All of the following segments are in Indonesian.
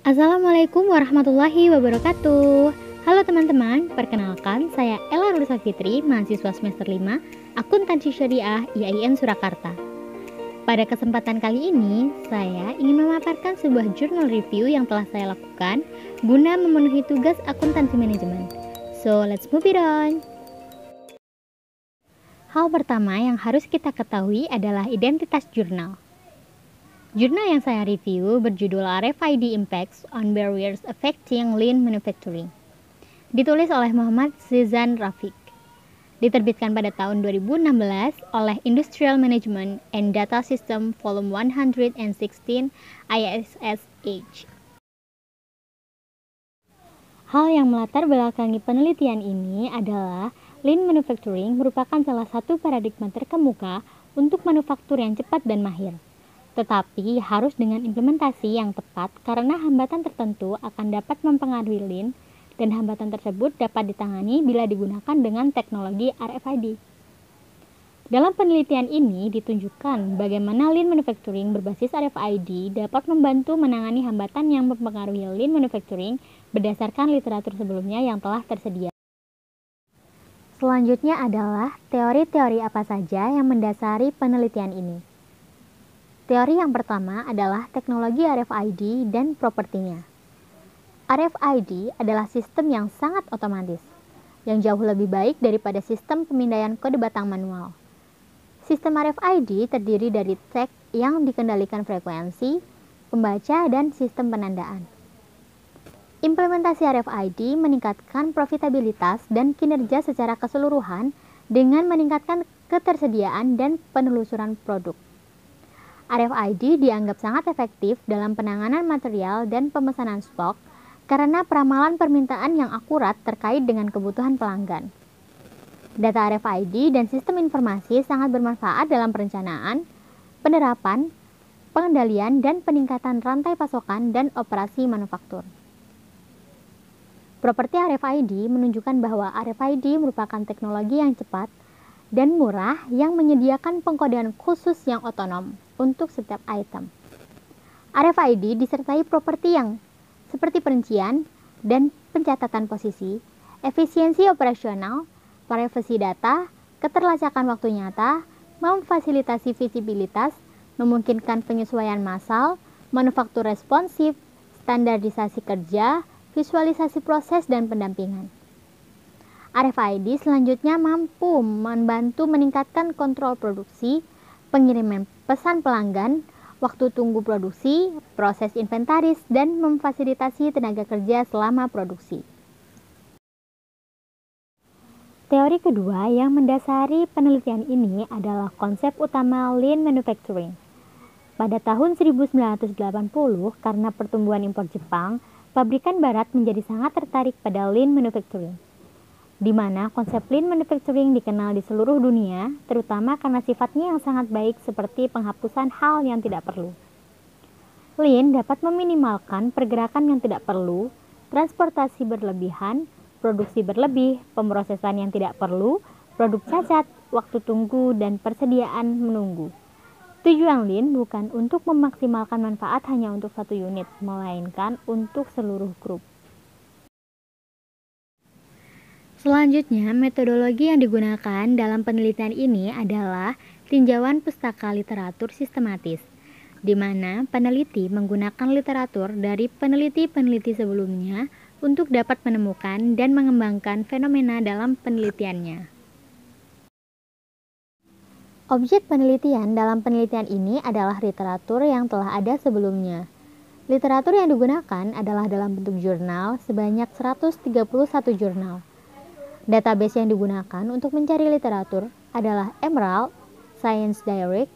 Assalamualaikum warahmatullahi wabarakatuh. Halo teman-teman, perkenalkan saya Ella Nursa Fitri, mahasiswa semester 5, Akuntansi Syariah IAIN Surakarta. Pada kesempatan kali ini, saya ingin memaparkan sebuah jurnal review yang telah saya lakukan guna memenuhi tugas akuntansi manajemen. So, let's move it on. Hal pertama yang harus kita ketahui adalah identitas jurnal. Jurnal yang saya review berjudul RFID Impacts on Barriers Affecting Lean Manufacturing. Ditulis oleh Muhammad Zizan Rafiq. Diterbitkan pada tahun 2016 oleh Industrial Management and Data System Volume 116 ISSH. Hal yang melatar belakangi penelitian ini adalah Lean Manufacturing merupakan salah satu paradigma terkemuka untuk manufaktur yang cepat dan mahir. Tetapi harus dengan implementasi yang tepat karena hambatan tertentu akan dapat mempengaruhi Lean dan hambatan tersebut dapat ditangani bila digunakan dengan teknologi RFID. Dalam penelitian ini ditunjukkan bagaimana Lean Manufacturing berbasis RFID dapat membantu menangani hambatan yang mempengaruhi Lean Manufacturing berdasarkan literatur sebelumnya yang telah tersedia. Selanjutnya adalah teori-teori apa saja yang mendasari penelitian ini. Teori yang pertama adalah teknologi RFID dan propertinya. RFID adalah sistem yang sangat otomatis, yang jauh lebih baik daripada sistem pemindaian kode batang manual. Sistem RFID terdiri dari tag yang dikendalikan frekuensi, pembaca, dan sistem penandaan. Implementasi RFID meningkatkan profitabilitas dan kinerja secara keseluruhan dengan meningkatkan ketersediaan dan penelusuran produk. RFID dianggap sangat efektif dalam penanganan material dan pemesanan stok karena peramalan permintaan yang akurat terkait dengan kebutuhan pelanggan. Data RFID dan sistem informasi sangat bermanfaat dalam perencanaan, penerapan, pengendalian, dan peningkatan rantai pasokan dan operasi manufaktur. Properti RFID menunjukkan bahwa RFID merupakan teknologi yang cepat dan murah yang menyediakan pengkodean khusus yang otonom untuk setiap item. RFID disertai properti yang seperti perincian dan pencatatan posisi, efisiensi operasional, privasi data, keterlacakan waktu nyata, memfasilitasi visibilitas, memungkinkan penyesuaian massal, manufaktur responsif, standarisasi kerja, visualisasi proses, dan pendampingan. RFID selanjutnya mampu membantu meningkatkan kontrol produksi, pengiriman pesan pelanggan, waktu tunggu produksi, proses inventaris, dan memfasilitasi tenaga kerja selama produksi. Teori kedua yang mendasari penelitian ini adalah konsep utama Lean Manufacturing. Pada tahun 1980, karena pertumbuhan impor Jepang, pabrikan barat menjadi sangat tertarik pada Lean Manufacturing, di mana konsep Lean Manufacturing dikenal di seluruh dunia, terutama karena sifatnya yang sangat baik seperti penghapusan hal yang tidak perlu. Lean dapat meminimalkan pergerakan yang tidak perlu, transportasi berlebihan, produksi berlebih, pemrosesan yang tidak perlu, produk cacat, waktu tunggu, dan persediaan menunggu. Tujuan Lean bukan untuk memaksimalkan manfaat hanya untuk satu unit, melainkan untuk seluruh grup. Selanjutnya, metodologi yang digunakan dalam penelitian ini adalah tinjauan pustaka literatur sistematis, di mana peneliti menggunakan literatur dari peneliti-peneliti sebelumnya untuk dapat menemukan dan mengembangkan fenomena dalam penelitiannya. Objek penelitian dalam penelitian ini adalah literatur yang telah ada sebelumnya. Literatur yang digunakan adalah dalam bentuk jurnal sebanyak 131 jurnal. Database yang digunakan untuk mencari literatur adalah Emerald, Science Direct,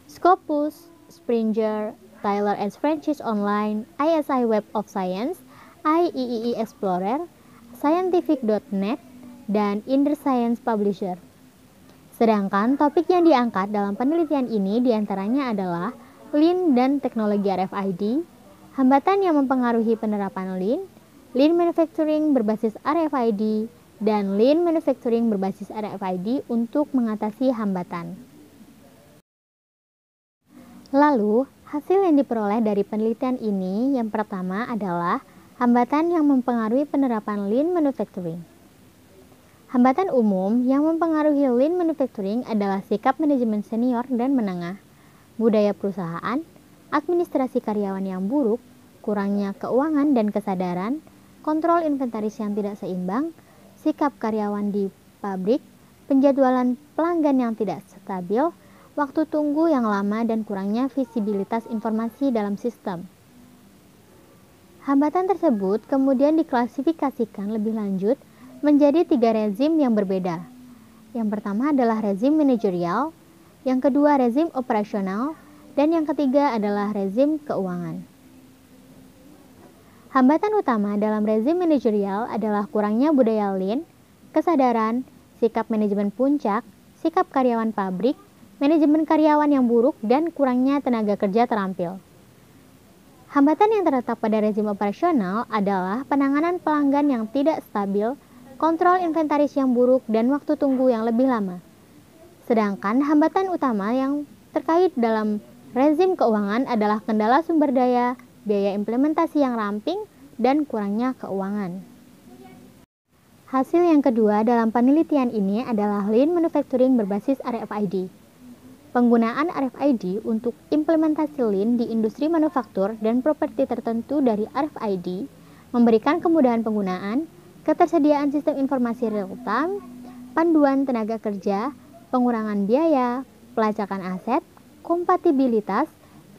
Scopus, Springer, Tyler and Francis Online, ISI Web of Science, IEEE Explorer, Scientific.net, dan Inner Science Publisher. Sedangkan topik yang diangkat dalam penelitian ini diantaranya adalah Lean dan teknologi RFID, hambatan yang mempengaruhi penerapan Lean, Lean Manufacturing berbasis RFID, dan Lean Manufacturing berbasis RFID untuk mengatasi hambatan. Lalu, Hasil yang diperoleh dari penelitian ini yang pertama adalah hambatan yang mempengaruhi penerapan Lean Manufacturing. Hambatan umum yang mempengaruhi Lean Manufacturing adalah sikap manajemen senior dan menengah, budaya perusahaan, administrasi karyawan yang buruk, kurangnya keuangan dan kesadaran, kontrol inventaris yang tidak seimbang, sikap karyawan di pabrik, penjadwalan pelanggan yang tidak stabil, waktu tunggu yang lama dan kurangnya visibilitas informasi dalam sistem. Hambatan tersebut kemudian diklasifikasikan lebih lanjut menjadi 3 rezim yang berbeda. Yang pertama adalah rezim manajerial, yang kedua rezim operasional, dan yang ketiga adalah rezim keuangan. Hambatan utama dalam rezim manajerial adalah kurangnya budaya Lean, kesadaran, sikap manajemen puncak, sikap karyawan pabrik, manajemen karyawan yang buruk, dan kurangnya tenaga kerja terampil. Hambatan yang terletak pada rezim operasional adalah penanganan pelanggan yang tidak stabil, kontrol inventaris yang buruk, dan waktu tunggu yang lebih lama. Sedangkan hambatan utama yang terkait dalam rezim keuangan adalah kendala sumber daya, biaya implementasi yang ramping, dan kurangnya keuangan. Hasil yang kedua dalam penelitian ini adalah Lean Manufacturing berbasis RFID. Penggunaan RFID untuk implementasi Lean di industri manufaktur dan properti tertentu dari RFID memberikan kemudahan penggunaan, ketersediaan sistem informasi real-time, panduan tenaga kerja, pengurangan biaya, pelacakan aset, kompatibilitas,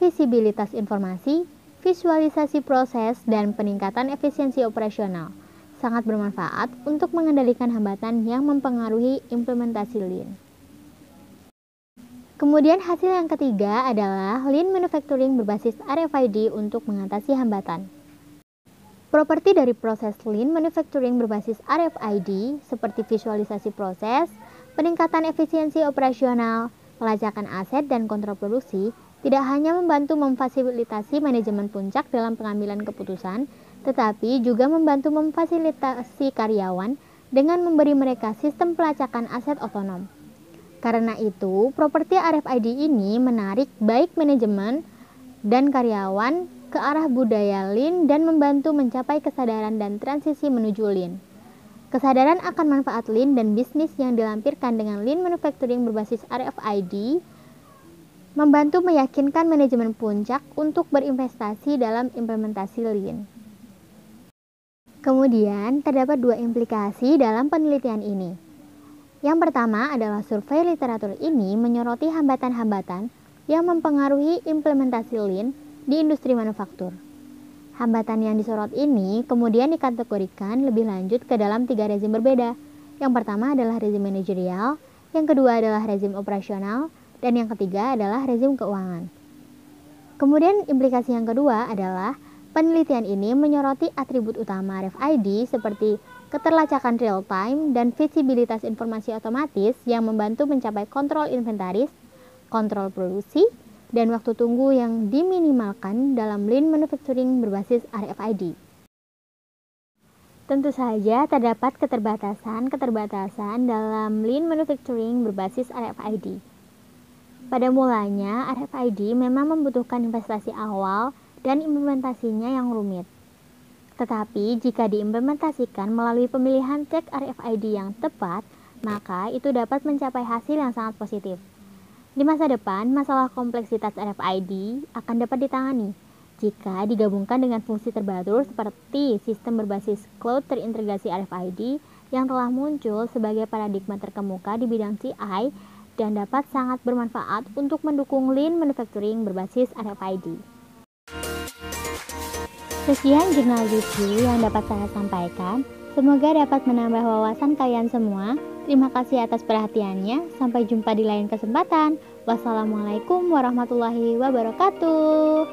visibilitas informasi, visualisasi proses, dan peningkatan efisiensi operasional. Sangat bermanfaat untuk mengendalikan hambatan yang mempengaruhi implementasi Lean. Kemudian hasil yang ketiga adalah Lean Manufacturing berbasis RFID untuk mengatasi hambatan. Properti dari proses Lean Manufacturing berbasis RFID seperti visualisasi proses, peningkatan efisiensi operasional, pelacakan aset, dan kontrol produksi tidak hanya membantu memfasilitasi manajemen puncak dalam pengambilan keputusan, tetapi juga membantu memfasilitasi karyawan dengan memberi mereka sistem pelacakan aset otonom. Karena itu, properti RFID ini menarik baik manajemen dan karyawan ke arah budaya Lean dan membantu mencapai kesadaran dan transisi menuju Lean. Kesadaran akan manfaat Lean dan bisnis yang dilampirkan dengan Lean Manufacturing berbasis RFID membantu meyakinkan manajemen puncak untuk berinvestasi dalam implementasi Lean. Kemudian, terdapat 2 implikasi dalam penelitian ini. Yang pertama adalah survei literatur ini menyoroti hambatan-hambatan yang mempengaruhi implementasi Lean di industri manufaktur. Hambatan yang disorot ini kemudian dikategorikan lebih lanjut ke dalam 3 rezim berbeda. Yang pertama adalah rezim manajerial, yang kedua adalah rezim operasional, dan yang ketiga adalah rezim keuangan. Kemudian implikasi yang kedua adalah penelitian ini menyoroti atribut utama RFID seperti keterlacakan real-time dan visibilitas informasi otomatis yang membantu mencapai kontrol inventaris, kontrol produksi, dan waktu tunggu yang diminimalkan dalam Lean Manufacturing berbasis RFID. Tentu saja terdapat keterbatasan dalam Lean Manufacturing berbasis RFID. Pada mulanya, RFID memang membutuhkan investasi awal dan implementasinya yang rumit. Tetapi jika diimplementasikan melalui pemilihan cek RFID yang tepat, maka itu dapat mencapai hasil yang sangat positif. Di masa depan, masalah kompleksitas RFID akan dapat ditangani jika digabungkan dengan fungsi terbaru seperti sistem berbasis cloud terintegrasi RFID yang telah muncul sebagai paradigma terkemuka di bidang CI dan dapat sangat bermanfaat untuk mendukung Lean Manufacturing berbasis RFID. Sekian jurnal review yang dapat saya sampaikan. Semoga dapat menambah wawasan kalian semua. Terima kasih atas perhatiannya. Sampai jumpa di lain kesempatan. Wassalamualaikum warahmatullahi wabarakatuh.